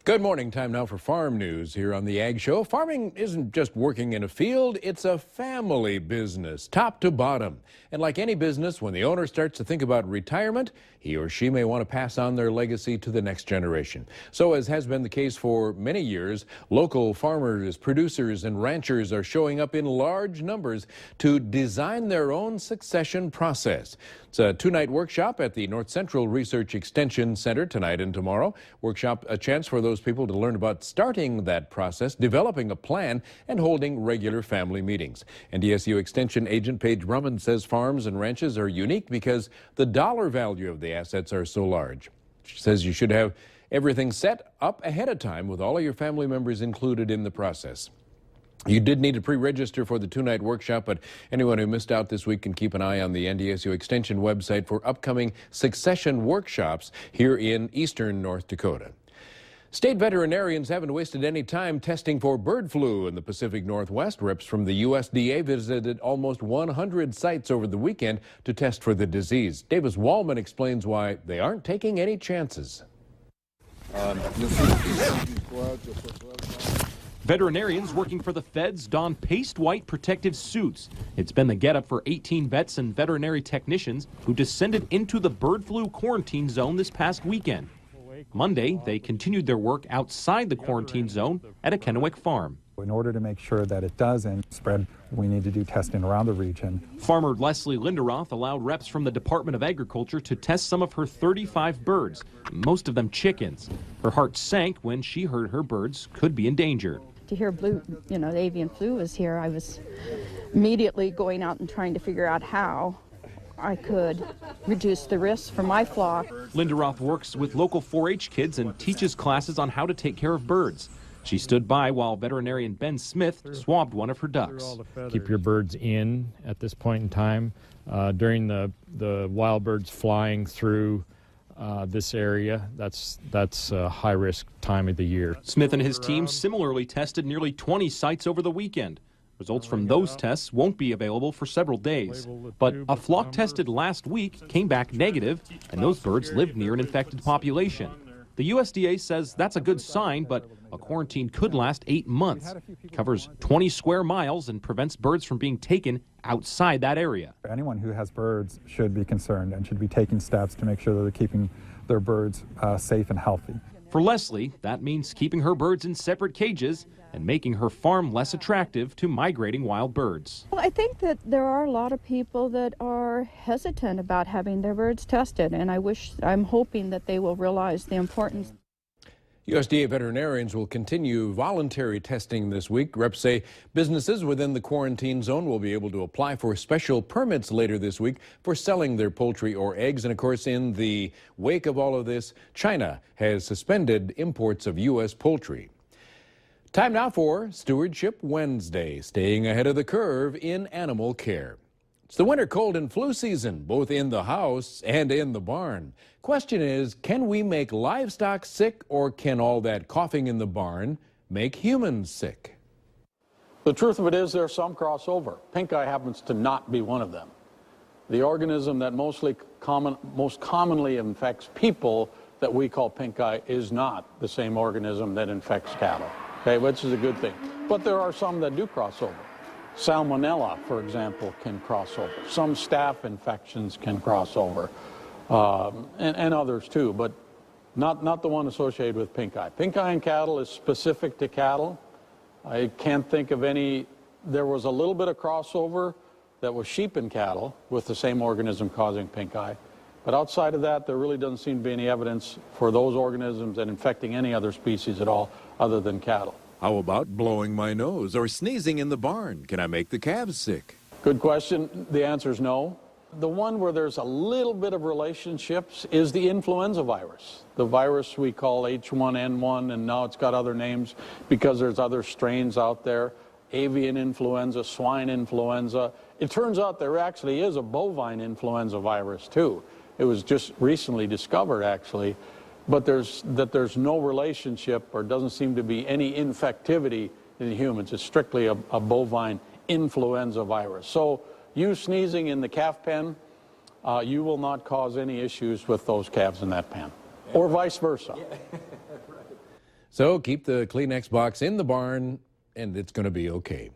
Good morning. Time now for farm news here on the Ag Show. Farming isn't just working in a field, it's a family business, top to bottom. And like any business, when the owner starts to think about retirement, he or she may want to pass on their legacy to the next generation. So, as has been the case for many years, local farmers, producers, and ranchers are showing up in large numbers to design their own succession process. It's a two-night workshop at the North Central Research Extension Center tonight and tomorrow. Workshop, a chance for those people to learn about starting that process, developing a plan, and holding regular family meetings. NDSU Extension Agent Paige Brumman says farms and ranches are unique because the dollar value of the assets are so large. She says you should have everything set up ahead of time with all of your family members included in the process. You did need to pre-register for the two-night workshop, but anyone who missed out this week can keep an eye on the NDSU Extension website for upcoming succession workshops here in eastern North Dakota. State veterinarians haven't wasted any time testing for bird flu in the Pacific Northwest. Reps from the USDA visited almost 100 sites over the weekend to test for the disease. Davis Wallman explains why they aren't taking any chances. Veterinarians working for the feds don paste-white protective suits. It's been the getup for 18 vets and veterinary technicians who descended into the bird flu quarantine zone this past weekend. Monday, they continued their work outside the quarantine zone at a Kennewick farm. In order to make sure that it doesn't spread, we need to do testing around the region. Farmer Leslie Linderoth allowed reps from the Department of Agriculture to test some of her 35 birds, most of them chickens. Her heart sank when she heard her birds could be endangered. To hear the avian flu was here, I was immediately going out and trying to figure out how I could reduce the risk for my flock. Linderoth works with local 4-H kids and teaches classes on how to take care of birds. She stood by while veterinarian Ben Smith swabbed one of her ducks. Keep your birds in at this point in time. During the wild birds flying through this area, that's a high-risk time of the year. Smith and his team similarly tested nearly 20 sites over the weekend. Results from those tests won't be available for several days. But a flock tested last week came back negative, and those birds lived near an infected population. The USDA says that's a good sign, but a quarantine could last 8 months. It covers 20 square miles and prevents birds from being taken outside that area. Anyone who has birds should be concerned and should be taking steps to make sure that they're keeping their birds safe and healthy. For Leslie, that means keeping her birds in separate cages and making her farm less attractive to migrating wild birds. Well, I think that there are a lot of people that are hesitant about having their birds tested, and I'm hoping that they will realize the importance. USDA veterinarians will continue voluntary testing this week. Reps say businesses within the quarantine zone will be able to apply for special permits later this week for selling their poultry or eggs. And of course, in the wake of all of this, China has suspended imports of U.S. poultry. Time now for Stewardship Wednesday, staying ahead of the curve in animal care. It's the winter cold and flu season, both in the house and in the barn. Question is, can we make livestock sick, or can all that coughing in the barn make humans sick? The truth of it is there's some crossover. Pink eye happens to not be one of them. The organism that most commonly infects people that we call pink eye is not the same organism that infects cattle, okay, which is a good thing. But there are some that do cross over. Salmonella, for example, can cross over. Some staph infections can cross over, and others too, but not the one associated with pink eye. Pink eye in cattle is specific to cattle. I can't think of any. There was a little bit of crossover that was sheep and cattle with the same organism causing pink eye. But outside of that, there really doesn't seem to be any evidence for those organisms and infecting any other species at all other than cattle. How about blowing my nose or sneezing in the barn? Can I make the calves sick? Good question. The answer is no. The one where there's a little bit of relationships is the influenza virus. The virus we call H1N1, and now it's got other names because there's other strains out there. Avian influenza, swine influenza. It turns out there actually is a bovine influenza virus too. It was just recently discovered actually. But there's no relationship, or doesn't seem to be any infectivity in humans. It's strictly a bovine influenza virus. So you sneezing in the calf pen, you will not cause any issues with those calves in that pen, or vice versa. So keep the Kleenex box in the barn, and it's going to be okay.